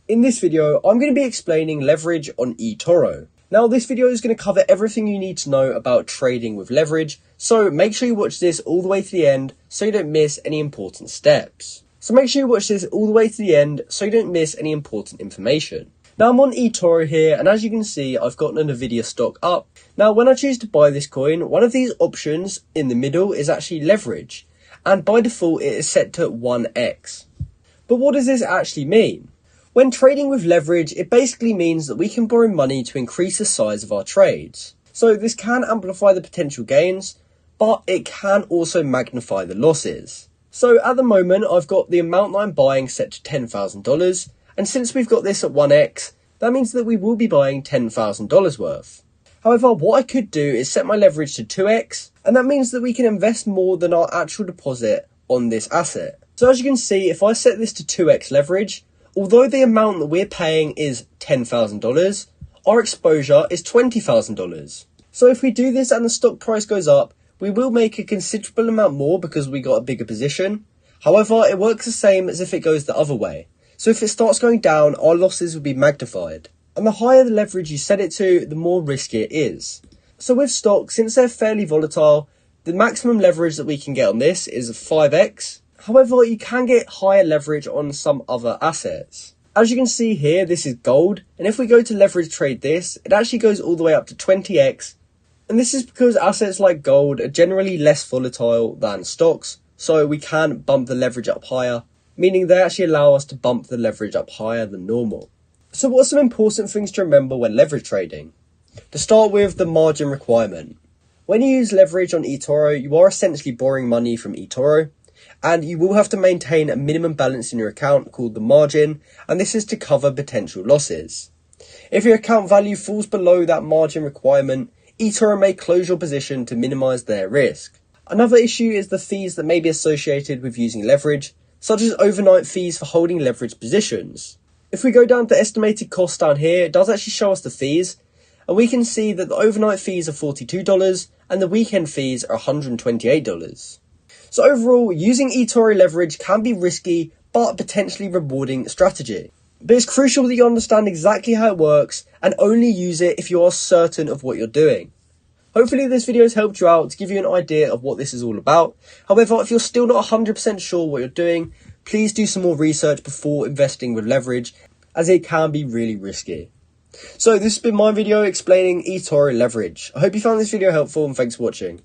In this video, I'm going to be explaining leverage on Etoro. Now, this video is going to cover everything you need to know about trading with leverage, so make sure you watch this all the way to the end so you don't miss any important steps. Now, I'm on Etoro here, and as you can see, I've got an Nvidia stock up. Now, when I choose to buy this coin, one of these options in the middle is actually leverage, and by default, it is set to 1x. But what does this actually mean? When trading with leverage, it basically means that we can borrow money to increase the size of our trades. So this can amplify the potential gains, but it can also magnify the losses. So at the moment, I've got the amount that I'm buying set to $10,000, and since we've got this at 1x, that means that we will be buying $10,000 worth. However, what I could do is set my leverage to 2x, and that means that we can invest more than our actual deposit on this asset. So as you can see, if I set this to 2x leverage, although the amount that we're paying is $10,000, our exposure is $20,000. So if we do this and the stock price goes up, we will make a considerable amount more because we got a bigger position. However, it works the same as if it goes the other way. So if it starts going down, our losses will be magnified. And the higher the leverage you set it to, the more risky it is. So with stocks, since they're fairly volatile, the maximum leverage that we can get on this is 5x. However, you can get higher leverage on some other assets. As you can see here, this is gold, and if we go to leverage trade this, it actually goes all the way up to 20x. And this is because assets like gold are generally less volatile than stocks, so we can bump the leverage up higher, meaning they actually allow us to bump the leverage up higher than normal. So what are some important things to remember when leverage trading? To start with, the margin requirement. When you use leverage on Etoro, you are essentially borrowing money from Etoro, and you will have to maintain a minimum balance in your account called the margin, and this is to cover potential losses. If your account value falls below that margin requirement, Etoro may close your position to minimize their risk. Another issue is the fees that may be associated with using leverage, such as overnight fees for holding leverage positions. If we go down to estimated costs down here, it does actually show us the fees, and we can see that the overnight fees are $42 and the weekend fees are $128. So overall, using Etoro leverage can be risky, but potentially rewarding strategy. But it's crucial that you understand exactly how it works and only use it if you are certain of what you're doing. Hopefully this video has helped you out to give you an idea of what this is all about. However, if you're still not 100% sure what you're doing, please do some more research before investing with leverage, as it can be really risky. So this has been my video explaining Etoro leverage. I hope you found this video helpful, and thanks for watching.